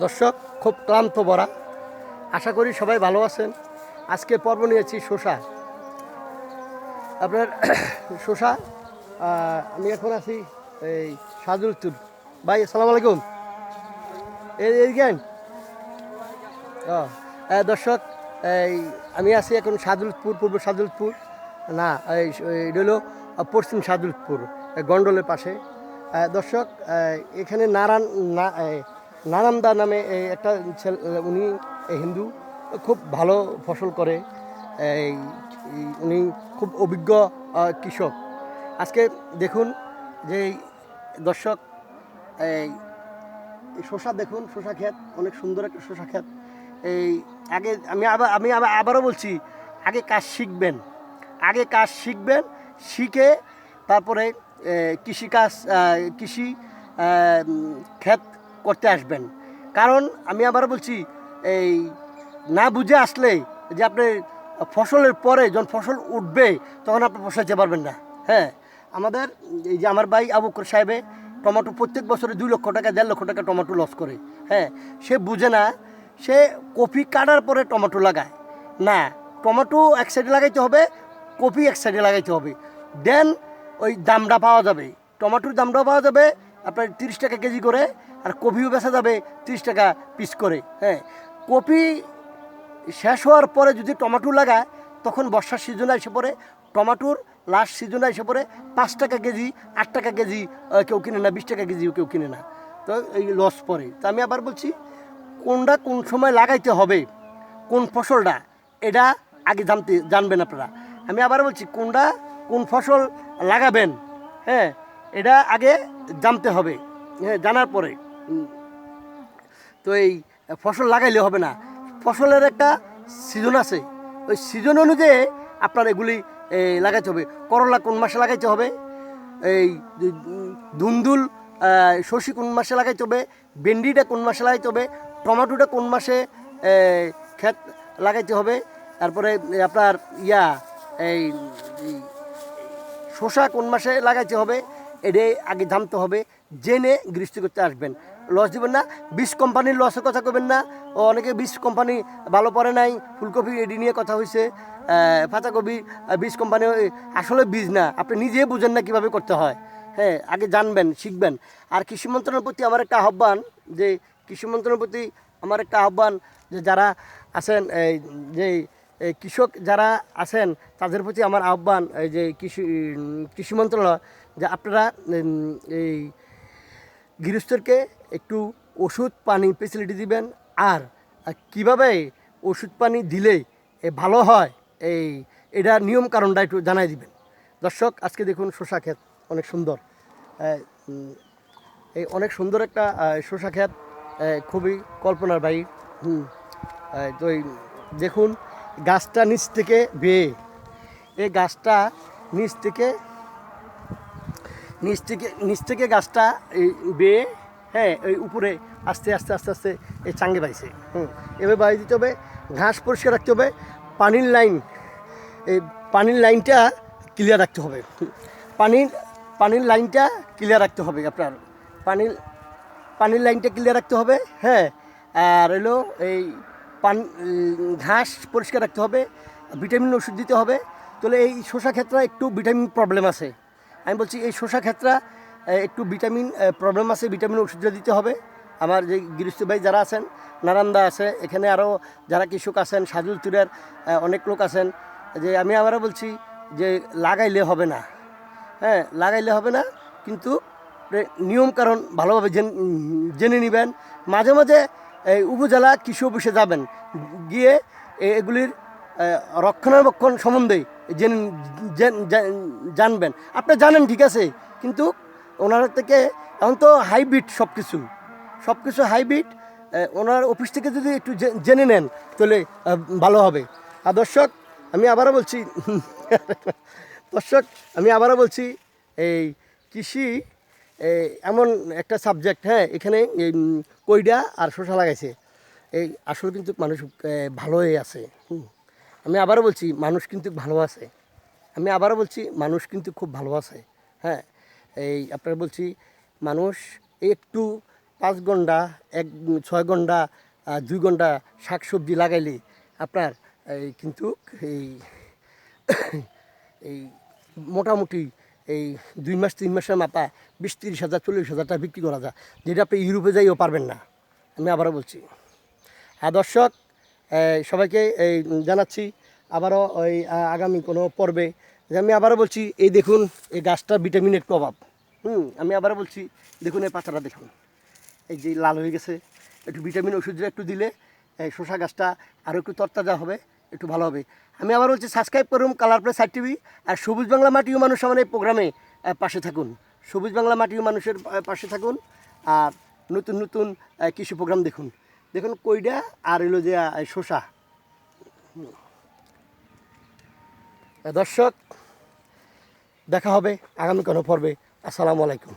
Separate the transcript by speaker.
Speaker 1: দর্শক খুব ক্লান্ত ভরা, আশা করি সবাই ভালো আছেন। আজকে পর্ব নিয়েছি শসা। আপনার শসা আমি এখন আছি এই সাজুলতুর। ভাই আসসালামু আলাইকুম। এই জ্ঞান দর্শক, এই আমি আছি এখন সাজুলপুর, পূর্ব সাজুলপুর না, এটা হলো পশ্চিম সাজুলপুর, গন্ডলের পাশে। দর্শক, এখানে নারান্দা নামে একটা ছেলে, উনি হিন্দু, খুব ভালো ফসল করে। এই উনি খুব অভিজ্ঞ কৃষক। আজকে দেখুন যে দর্শক, এই শসা দেখুন, শসা ক্ষেত, অনেক সুন্দর একটা শসা ক্ষেত। এই আগে আমি আবারও বলছি, আগে কাজ শিখবেন, শিখে তারপরে কৃষি ক্ষেত করতে আসবেন। কারণ আমি আবার বলছি, এই না বুঝে আসলে যে আপনি ফসলের পরে যখন ফসল উঠবে তখন আপনি পোষাইতে পারবেন না। হ্যাঁ, আমাদের এই যে আমার ভাই আবু বকর সাহেবে টমেটো প্রত্যেক বছরে 2 লক্ষ টাকা 1.5 লক্ষ টাকা টমেটো লস করে। হ্যাঁ, সে বুঝে না, সে কপি কাটার পরে টমেটো লাগায় না। টমেটো এক সাইডে লাগাইতে হবে, কপি এক সাইডে লাগাইতে হবে, দেন ওই দামটা পাওয়া যাবে, টমেটোর দামটাও পাওয়া যাবে আপনার 30 টাকা কেজি করে, আর কপিও বেচা যাবে 30 টাকা পিস করে। হ্যাঁ, কপি শেষ হওয়ার পরে যদি টমেটো লাগায় তখন বর্ষার সিজনে এসে পড়ে, টমেটোর লাস্ট সিজনে এসে পড়ে 5 টাকা কেজি, 8 টাকা কেজি কেউ কিনে না, 20 টাকা কেজিও কেউ কিনে না। তো এই লস পড়ে। তো আমি আবার বলছি, কোনটা কোন সময় লাগাইতে হবে, কোন ফসলটা, এটা আগে জানবেন আপনারা। আমি আবার বলছি, কোনটা কোন ফসল লাগাবেন, হ্যাঁ, এটা আগে জানতে হবে। হ্যাঁ, জানার পরে তো এই ফসল লাগাইলে হবে না। ফসলের একটা সিজন আছে, ওই সিজন অনুযায়ী আপনার এগুলি লাগাইতে হবে। করলা কোন মাসে লাগাইতে হবে, এই ধুন্দুল সর্ষে কোন মাসে লাগাইতে হবে, ভেন্ডিটা কোন মাসে লাগাইতে হবে, টমেটোটা কোন মাসে ক্ষেত লাগাইতে হবে, তারপরে আপনার এই শসা কোন মাসে লাগাইতে হবে, এটাই আগে জানতে হবে। জেনে গৃহস্থী করতে আসবেন, লস দিবেন না। বীজ কোম্পানির লসের কথা কবেন না। ও অনেকে বীজ কোম্পানি ভালো পড়ে নাই, ফুলকপি এডি নিয়ে কথা হয়েছে, পাতাকপি বীজ কোম্পানি আসলে বীজ না, আপনি নিজে বুঝেন না কীভাবে করতে হয়। হ্যাঁ, আগে জানবেন, শিখবেন। আর কৃষি মন্ত্রণালয়ের প্রতি আমার একটা আহ্বান, যে কৃষি মন্ত্রণালয়ের প্রতি আমার একটা আহ্বান, যে যারা আছেন যে কৃষক যারা আছেন তাদের প্রতি আমার আহ্বান, এই যে কৃষি মন্ত্রণালয়, যে আপনারা এই গৃহস্থকে একটু ওষুধ পানি ফেসিলিটি দিবেন। আর কিভাবে ওষুধ পানি দিলে ভালো হয়, এটা নিয়ম কারণটা একটু জানাই দিবেন। দর্শক, আজকে দেখুন শসা ক্ষেত অনেক সুন্দর, এই অনেক সুন্দর একটা শসা ক্ষেত, খুবই কল্পনার বাইরে। তো দেখুন, গাছটা নিচ থেকে বেয়ে, এই গাছটা নিচ থেকে গাছটা এই বেয়ে, হ্যাঁ, এই উপরে আস্তে আস্তে আস্তে আস্তে এই চাঙ্গে পাইছে। এভাবে বাড়ি দিতে হবে, ঘাস পরিষ্কার রাখতে হবে, এই পানির লাইনটা ক্লিয়ার রাখতে হবে, পানির লাইনটা ক্লিয়ার রাখতে হবে আপনার, পানির লাইনটা ক্লিয়ার রাখতে হবে। হ্যাঁ, আর হলো এই ঘাস পরিষ্কার রাখতে হবে, ভিটামিন ওষুধ দিতে হবে। তাহলে এই শসা ক্ষেত্রে একটু ভিটামিন প্রবলেম আছে, আমি বলছি এই শসা ক্ষেত্রে একটু ভিটামিন প্রবলেম আছে, ভিটামিন ওষুধটা দিতে হবে। আমার যে গৃহস্থ ভাই যারা আছেন, নারান্দা আছে, এখানে আরও যারা কৃষক আছেন, সাজুলতুরের অনেক লোক আছেন, যে আমি আবারও বলছি যে লাগাইলে হবে না। হ্যাঁ, লাগাইলে হবে না, কিন্তু নিয়মকানুন ভালোভাবে জেনে নেবেন। মাঝে মাঝে এই উপজেলা কৃষি অফিসে যাবেন, গিয়ে এগুলির রক্ষণাবেক্ষণ সম্বন্ধে জানবেন। আপনি জানেন ঠিক আছে, কিন্তু ওনার থেকে এখন তো হাইব্রিড সব কিছু হাইব্রিড, ওনার অফিস থেকে যদি একটু জেনে নেন তাহলে ভালো হবে। আর দর্শক, আমি আবারও বলছি এই কৃষি এমন একটা সাবজেক্ট, হ্যাঁ, এখানে কইডা আর শসা লাগাইছে, এই আসলে কিন্তু মানুষ ভালো হয়ে আছে। আমি আবারও বলছি, মানুষ কিন্তু খুব ভালো আছে। হ্যাঁ, এই আপনারা বলছি, মানুষ একটু 5 ঘন্টা 6 ঘন্টা 2 ঘন্টা শাকসবজি লাগাইলে আপনার এই কিন্তু এই এই মোটামুটি এই 2 মাস 3 মাসের মাথা 20-30 হাজার 40 হাজার টাকা বিক্রি করা যায়, যেটা আপনি ইউরোপে যাইও পারবেন না। আমি আবারও বলছি। আর দর্শক সবাইকে এই জানাচ্ছি আবারও ওই আগামী কোনো পর্বে যে আমি আবারও বলছি, এই দেখুন এই গাছটা ভিটামিনের একটু অভাব। আমি আবারও বলছি, দেখুন এই পাতাটা দেখুন, এই যে লাল হয়ে গেছে, একটু ভিটামিন ওষুধটা একটু দিলে এই শসা গাছটা আরও একটু তরতাজা হবে, একটু ভালো হবে। আমি আবার বলছি সাবস্ক্রাইব করুন কালার প্লাস 60 টিভি, আর সবুজ বাংলা মাটিও মানুষ আমার এই প্রোগ্রামে পাশে থাকুন। সবুজ বাংলা মাটিও মানুষের পাশে থাকুন, আর নতুন নতুন কৃষি প্রোগ্রাম দেখুন। দেখুন কইডা আর এলো যে শসা। দর্শক দেখা হবে আগামী কোনো পর্বে। আসসালামু আলাইকুম।